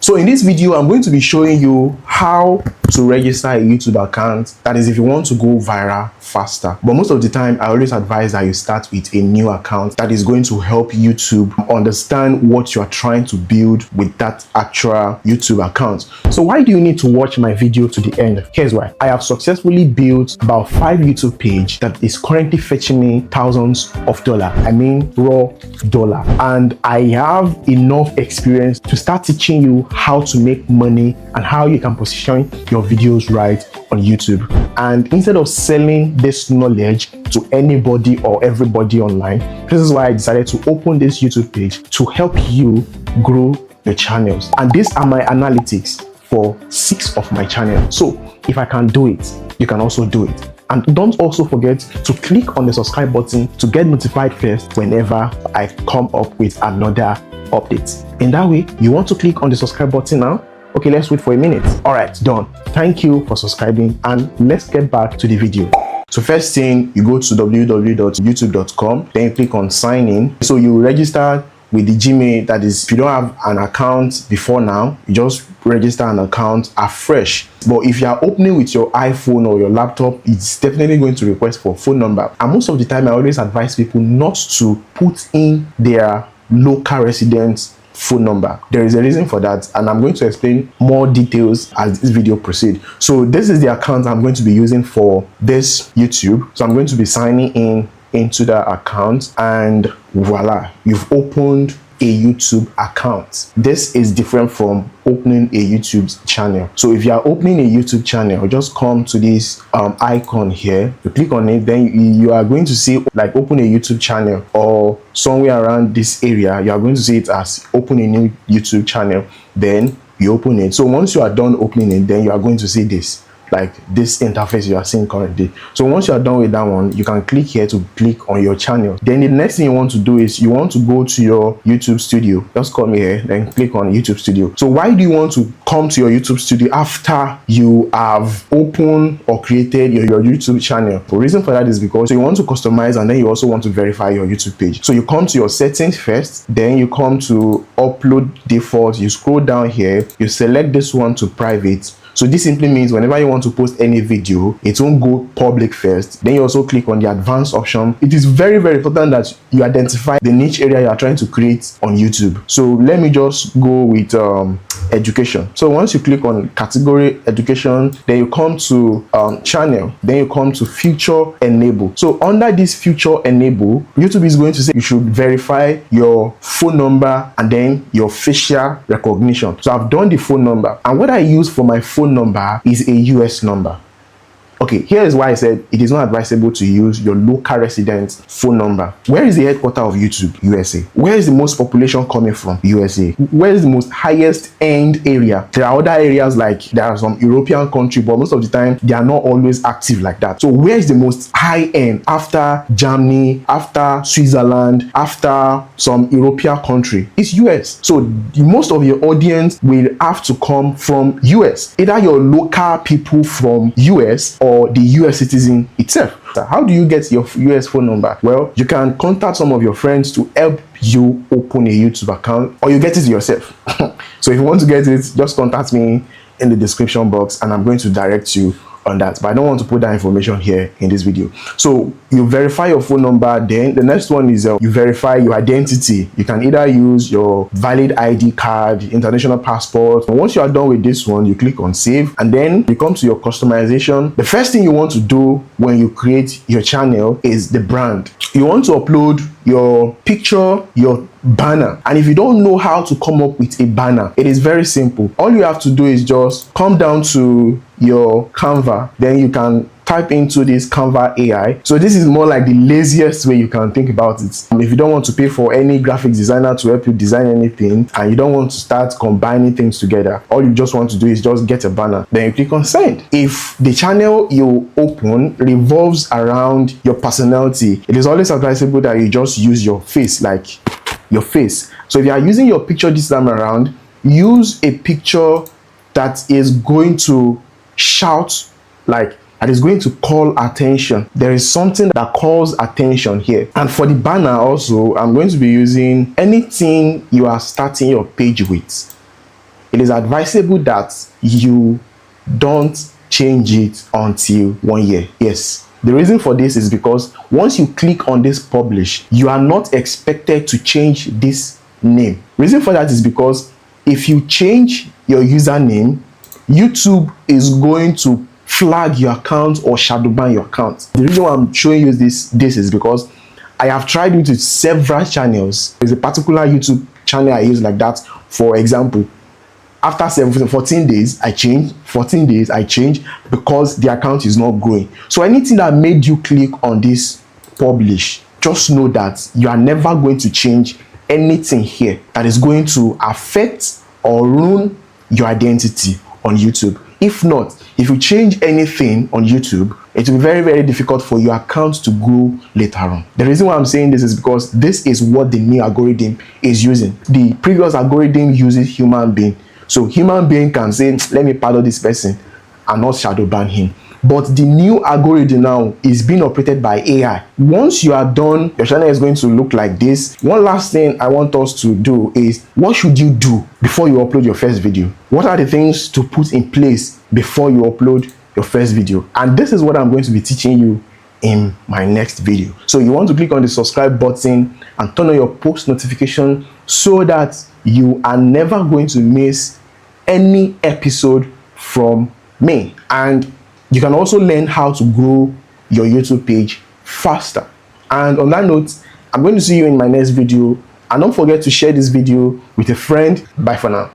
So in this video, I'm going to be showing you how to register a YouTube account. That is, if you want to go viral faster. But most of the time, I always advise that you start with a new account that is going to help YouTube understand what you are trying to build with that actual YouTube account. So why do you need to watch my video to the end? Here's why. I have successfully built about 5 YouTube page that is currently fetching me thousands of dollars. I mean raw dollar. And I have enough experience to start teaching you how to make money and how you can position your videos right on YouTube. And instead of selling this knowledge to anybody or everybody online, this is why I decided to open this YouTube page to help you grow your channels. And these are my analytics for 6 of my channels. So if I can do it, you can also do it. And don't also forget to click on the subscribe button to get notified first whenever I come up with another update. In that way, you want to click on the subscribe button now? Okay, let's wait for a minute. All right, done. Thank you for subscribing, and let's get back to the video. So first thing, you go to www.youtube.com, then you click on sign in. So you register with the Gmail. That is, if you don't have an account before now, you just register an account afresh. But if you are opening with your iPhone or your laptop, it's definitely going to request for a phone number. And most of the time, I always advise people not to put in their local residence phone number. There is a reason for that, and I'm going to explain more details as this video proceeds. So this is the account I'm going to be using for this YouTube. So I'm going to be signing in into the account, and voila, you've opened a YouTube account. This is different from opening a YouTube channel. So if you are opening a YouTube channel, just come to this icon here, you click on it, then you are going to see like open a YouTube channel, or somewhere around this area you are going to see it as open a new YouTube channel. Then you open it. So once you are done opening it, then you are going to see this, like this interface you are seeing currently. So once you are done with that one, you can click here to click on your channel. Then the next thing you want to do is you want to go to your YouTube studio. Just come here, then click on YouTube studio. So why do you want to come to your YouTube studio after you have opened or created your YouTube channel? The reason for that is because you want to customize, and then you also want to verify your YouTube page. So you come to your settings first, then you come to upload default, you scroll down here, you select this one to private. So this simply means whenever you want to post any video, it won't go public first. Then you also click on the advanced option. It is very, very important that you identify the niche area you are trying to create on YouTube. So let me just go with education. So once you click on category education, then you come to channel, then you come to feature enable. So under this feature enable, YouTube is going to say you should verify your phone number and then your facial recognition. So I've done the phone number, and what I use for my phone number is a US number. Okay, here is why I said it is not advisable to use your local resident phone number. Where is the headquarters of YouTube? USA. Where is the most population coming from? USA. Where is the most highest end area? There are other areas, like there are some European country, but most of the time they are not always active like that. So where is the most high end after Germany, after Switzerland, after some European country? It's US. So most of your audience will have to come from US. Either your local people from US or the US citizen itself. How do you get your US phone number? Well, you can contact some of your friends to help you open a YouTube account, or you get it yourself. So if you want to get it, just contact me in the description box, and I'm going to direct you on that, but I don't want to put that information here in this video. So you verify your phone number. Then the next one is you verify your identity. You can either use your valid ID card, international passport. And once you are done with this one, you click on save, and then you come to your customization. The first thing you want to do when you create your channel is the brand. You want to upload your picture, your banner. And if you don't know how to come up with a banner, it is very simple. All you have to do is just come down to your Canva, then you can type into this Canva AI. So this is more like the laziest way you can think about it. If you don't want to pay for any graphic designer to help you design anything, and you don't want to start combining things together, all you just want to do is just get a banner, then you click on send. If the channel you open revolves around your personality, it is always advisable that you just use your face, like your face. So if you are using your picture this time around, use a picture that is going to shout, like that is going to call attention. There is something that calls attention here. And for the banner also, I'm going to be using anything you are starting your page with. it is advisable that you don't change it until 1 year. Yes, the reason for this is because once you click on this publish, you are not expected to change this name. Reason for that is because if you change your username, YouTube is going to flag your account or shadow ban your account. The reason why I'm showing you this is because I have tried it with several channels. There's a particular YouTube channel I use like that. For example, after 14 days I change, 14 days I change, because the account is not growing. So anything that made you click on this publish, just know that you are never going to change anything here that is going to affect or ruin your identity on YouTube. If not, if you change anything on YouTube, it will be very, very difficult for your account to grow later on. The reason why I'm saying this is because this is what the new algorithm is using. The previous algorithm uses human being. So human being can say, let me pardon this person and not shadow ban him. But the new algorithm now is being operated by AI. Once you are done, your channel is going to look like this. One last thing I want us to do is, what should you do before you upload your first video? What are the things to put in place before you upload your first video? And this is what I'm going to be teaching you in my next video. So you want to click on the subscribe button and turn on your post notification so that you are never going to miss any episode from me. And you can also learn how to grow your YouTube page faster. And on that note, I'm going to see you in my next video. And don't forget to share this video with a friend. Bye for now.